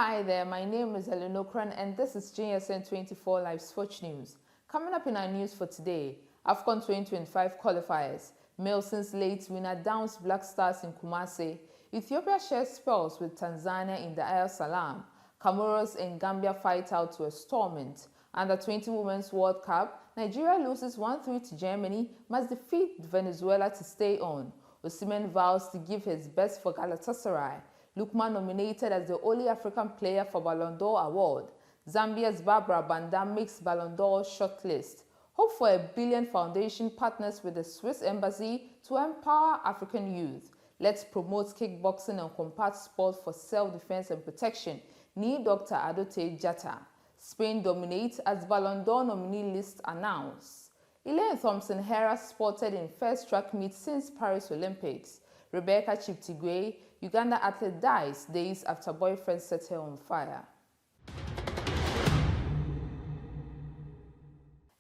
Hi there, my name is Elenokran and this is GSN 24 Live Sports News. Coming up in our news for today, AFCON 2025 qualifiers, Melson's late winner downs Black Stars in Kumasi, Ethiopia shares spells with Tanzania in the Al Salam, Comoros and Gambia fight out to a stormont. Under 20 Women's World Cup, Nigeria loses 1-3 to Germany, must defeat Venezuela to stay on. Osimhen vows to give his best for Galatasaray. Lukman nominated as the only African player for Ballon d'Or award. Zambia's Barbara Banda makes Ballon d'Or shortlist. Hope for $1 billion foundation partners with the Swiss Embassy to empower African youth. Let's promote kickboxing and combat sport for self-defense and protection. Need Dr. Adote Jata. Spain dominates as Ballon d'Or nominee list announced. Elaine Thompson-Herah spotted in first track meet since Paris Olympics. Rebecca Cheptegei, Uganda athlete, dies days after boyfriend set her on fire.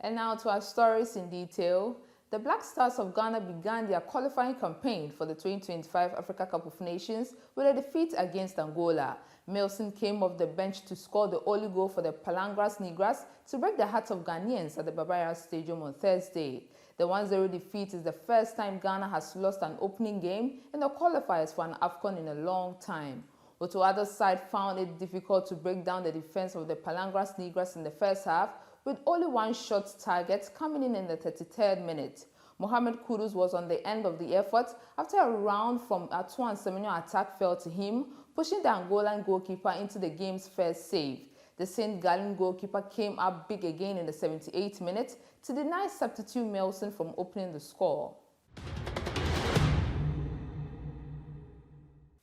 And now to our stories in detail. The Black Stars of Ghana began their qualifying campaign for the 2025 Africa Cup of Nations with a defeat against Angola. Melson came off the bench to score the only goal for the Palangras Negras to break the hearts of Ghanaians at the Baba Yara Stadium on Thursday. The 1-0 defeat is the first time Ghana has lost an opening game in the qualifiers for an AFCON in a long time. Otoado's side found it difficult to break down the defense of the Palangras Negras in the first half, with only one shot target coming in the 33rd minute. Mohamed Kudus was on the end of the effort after a round from Antoine Semenyo attack fell to him, pushing the Angolan goalkeeper into the game's first save. The St. Gallen goalkeeper came up big again in the 78th minute to deny substitute Melson from opening the score.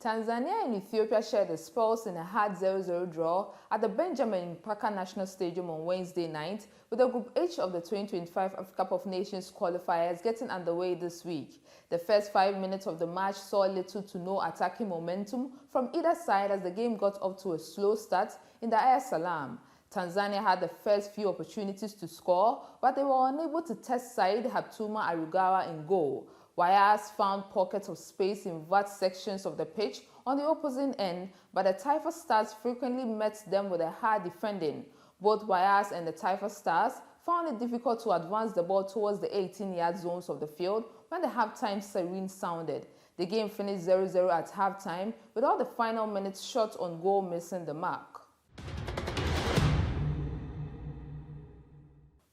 Tanzania and Ethiopia shared the spells in a hard 0-0 draw at the Benjamin Mkapa National Stadium on Wednesday night, with the Group H of the 2025 Africa Cup of Nations qualifiers getting underway this week. The first 5 minutes of the match saw little to no attacking momentum from either side as the game got off to a slow start in the Al Salam. Tanzania had the first few opportunities to score, but they were unable to test Said Haptuma Arugawa in goal. Wires found pockets of space in vast sections of the pitch on the opposing end, but the Taifa Stars frequently met them with a hard defending. Both Wires and the Taifa Stars found it difficult to advance the ball towards the 18-yard zones of the field when the halftime siren sounded. The game finished 0-0 at halftime, with all the final minutes shot on goal missing the mark.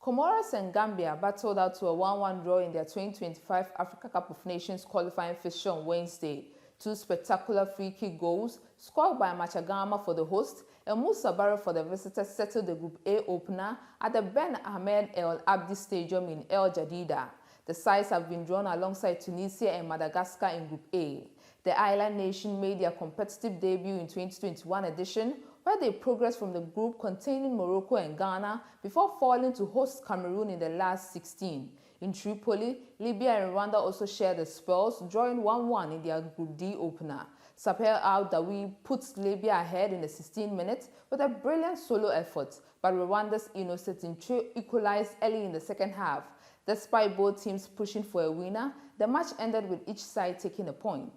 Comoros and Gambia battled out to a 1-1 draw in their 2025 Africa Cup of Nations qualifying fixture on Wednesday. Two spectacular free-kick goals scored by Machagama for the host and Musa Barrow for the visitors settled the Group A opener at the Ben Ahmed El Abdi Stadium in El Jadida. The sides have been drawn alongside Tunisia and Madagascar in Group A. The island nation made their competitive debut in 2021 edition, where they progressed from the group containing Morocco and Ghana before falling to host Cameroon in the last 16. In Tripoli, Libya and Rwanda also shared the spells, drawing 1-1 in their Group D opener. Sapel Al-Dawi puts Libya ahead in the 16th minute with a brilliant solo effort, but Rwanda's Innocent Intro equalized early in the second half. Despite both teams pushing for a winner, the match ended with each side taking a point.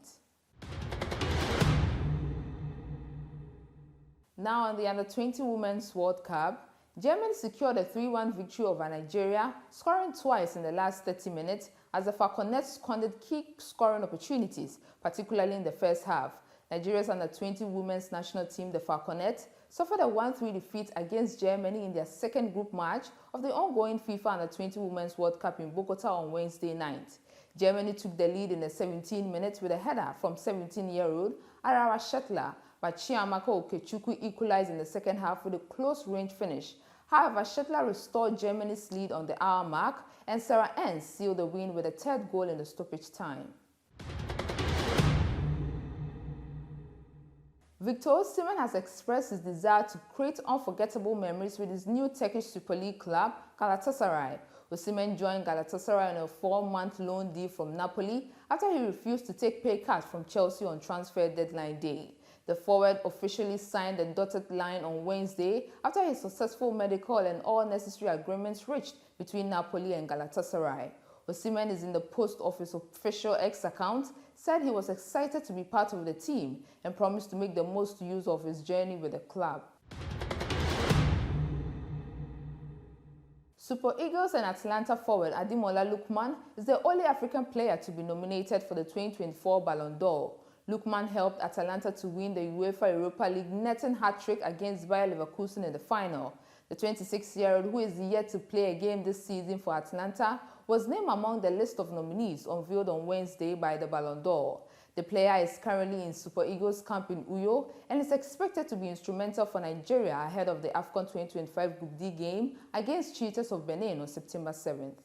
Now on the Under-20 Women's World Cup, Germany secured a 3-1 victory over Nigeria, scoring twice in the last 30 minutes as the Falconets squandered key scoring opportunities, particularly in the first half. Nigeria's Under-20 Women's national team, the Falconets, suffered a 1-3 defeat against Germany in their second group match of the ongoing FIFA Under-20 Women's World Cup in Bogota on Wednesday night. Germany took the lead in the 17 minutes with a header from 17-year-old Arawa Shetler, but Chiamaka Okechukwu equalized in the second half with a close-range finish. However, Shetler restored Germany's lead on the hour mark, and Sarah Enns sealed the win with a third goal in the stoppage time. Victor Osimhen has expressed his desire to create unforgettable memories with his new Turkish Super League club, Galatasaray. Osimhen joined Galatasaray on a 4-month loan deal from Napoli after he refused to take pay cuts from Chelsea on transfer deadline day. The forward officially signed the dotted line on Wednesday after a successful medical and all necessary agreements reached between Napoli and Galatasaray. Osimhen is in the post of his official X account, said he was excited to be part of the team and promised to make the most use of his journey with the club. Super Eagles and Atalanta forward Ademola Lookman is the only African player to be nominated for the 2024 Ballon d'Or. Lookman helped Atalanta to win the UEFA Europa League netting hat-trick against Bayer Leverkusen in the final. The 26-year-old, who is yet to play a game this season for Atalanta, was named among the list of nominees unveiled on Wednesday by the Ballon d'Or. The player is currently in Super Eagles camp in Uyo and is expected to be instrumental for Nigeria ahead of the AFCON 2025 Group D game against Cheetahs of Benin on September 7th.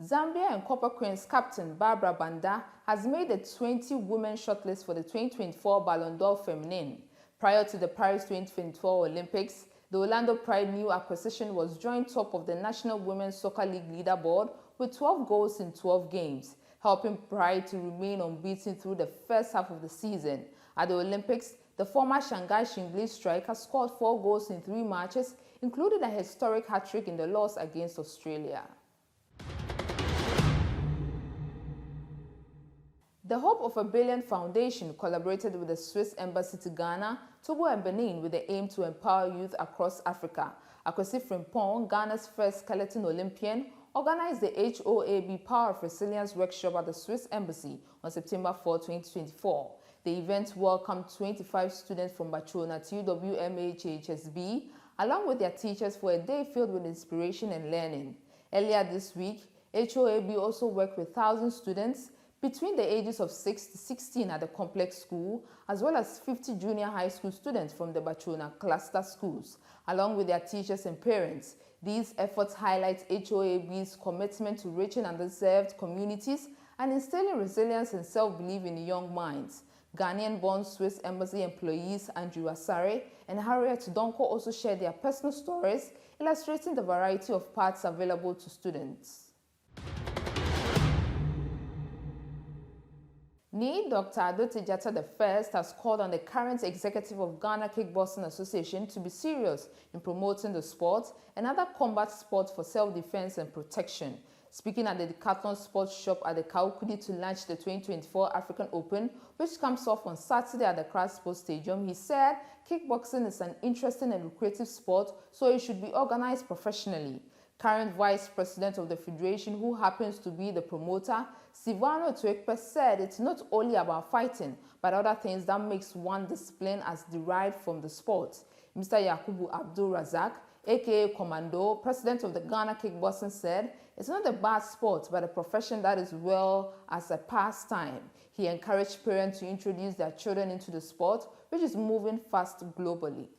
Zambia and Copper Queens captain Barbara Banda has made the 20 women shortlist for the 2024 Ballon d'Or Feminine. Prior to the Paris 2024 Olympics, the Orlando Pride new acquisition was joined top of the National Women's Soccer League leaderboard with 12 goals in 12 games, helping Pride to remain unbeaten through the first half of the season. At the Olympics, the former Shanghai Shingley striker scored 4 goals in 3 matches, including a historic hat-trick in the loss against Australia. The Hope of a Billion Foundation collaborated with the Swiss Embassy to Ghana, Togo and Benin with the aim to empower youth across Africa. Akwesi Frimpong, Ghana's first skeleton Olympian, organized the HOAB Power of Resilience workshop at the Swiss Embassy on September 4, 2024. The event welcomed 25 students from Bachona to UWMHHSB, along with their teachers for a day filled with inspiration and learning. Earlier this week, HOAB also worked with 1,000 students between the ages of 6 to 16 at the complex school, as well as 50 junior high school students from the Bachona cluster schools, along with their teachers and parents. These efforts highlight HOAB's commitment to reaching underserved communities and instilling resilience and self-belief in young minds. Ghanaian-born Swiss Embassy employees Andrew Asare and Harriet Donko also shared their personal stories, illustrating the variety of paths available to students. Ni Dr. Adote Jata I has called on the current executive of Ghana Kickboxing Association to be serious in promoting the sport and other combat sports for self-defense and protection. Speaking at the Decathlon Sports Shop at the Kaukudi to launch the 2024 African Open, which comes off on Saturday at the Accra Sports Stadium, he said kickboxing is an interesting and lucrative sport, so it should be organized professionally. Current Vice President of the Federation, who happens to be the promoter, Sivano Tuekpe, said it's not only about fighting, but other things that makes one discipline as derived from the sport. Mr. Yakubu Abdul Razak, aka Commando, President of the Ghana Kickboxing, said it's not a bad sport, but a profession that is well as a pastime. He encouraged parents to introduce their children into the sport, which is moving fast globally.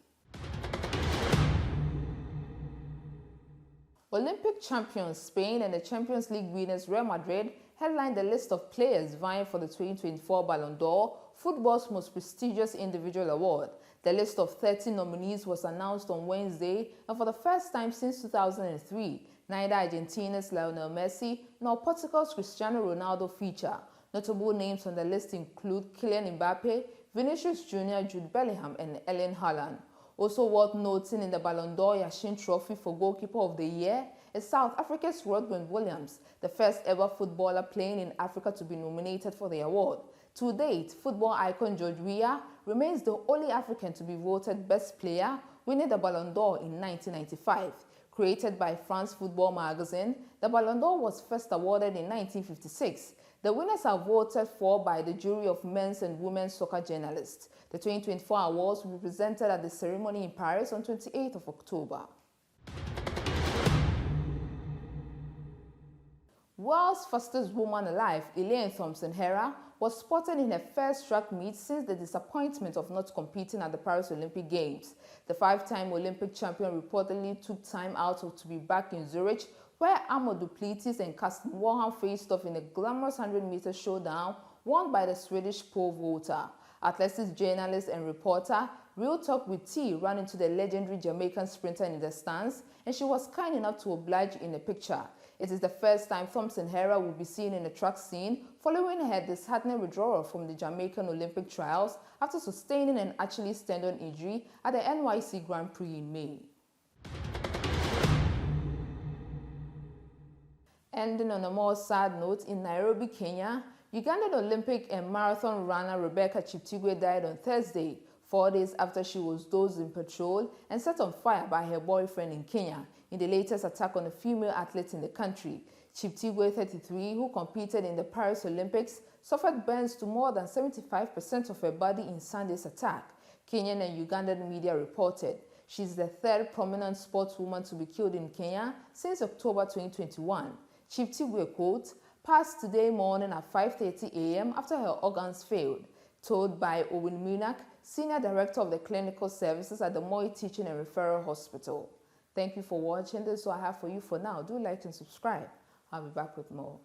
Olympic champions Spain and the Champions League winners Real Madrid headlined the list of players vying for the 2024 Ballon d'Or, football's most prestigious individual award. The list of 30 nominees was announced on Wednesday, and for the first time since 2003, neither Argentina's Lionel Messi nor Portugal's Cristiano Ronaldo feature. Notable names on the list include Kylian Mbappe, Vinicius Jr., Jude Bellingham, and Erling Haaland. Also worth noting in the Ballon d'Or Yashin Trophy for Goalkeeper of the Year is South Africa's Rodwin Williams, the first ever footballer playing in Africa to be nominated for the award. To date, football icon George Weah remains the only African to be voted Best Player, winning the Ballon d'Or in 1995. Created by France Football magazine, the Ballon d'Or was first awarded in 1956. The winners are voted for by the jury of men's and women's soccer journalists. The 2024 awards will be presented at the ceremony in Paris on 28th of October. World's fastest woman alive, Elaine Thompson-Herah, was spotted in her first track meet since the disappointment of not competing at the Paris Olympic Games. The 5-time Olympic champion reportedly took time out to be back in Zurich, where Amo Duplessis and Karsten Warholm faced off in a glamorous 100-meter showdown won by the Swedish pole vaulter. Athletics journalist and reporter Real Talk with T ran into the legendary Jamaican sprinter in the stands, and she was kind enough to oblige in a picture. It is the first time Thompson-Herah will be seen in a track scene following her disheartening withdrawal from the Jamaican Olympic trials after sustaining an Achilles tendon injury at the NYC Grand Prix in May. Ending on a more sad note, in Nairobi, Kenya, Ugandan Olympic and marathon runner Rebecca Cheptegei died on Thursday, 4 days after she was dosed in petrol and set on fire by her boyfriend in Kenya in the latest attack on a female athlete in the country. Cheptegei, 33, who competed in the Paris Olympics, suffered burns to more than 75% of her body in Sunday's attack, Kenyan and Ugandan media reported. She is the third prominent sportswoman to be killed in Kenya since October 2021. Cheptegei, quote, passed today morning at 5:30 a.m. after her organs failed, told by Owen Munak, Senior Director of the Clinical Services at the Moi Teaching and Referral Hospital. Thank you for watching. This is all I have for you for now. Do like and subscribe. I'll be back with more.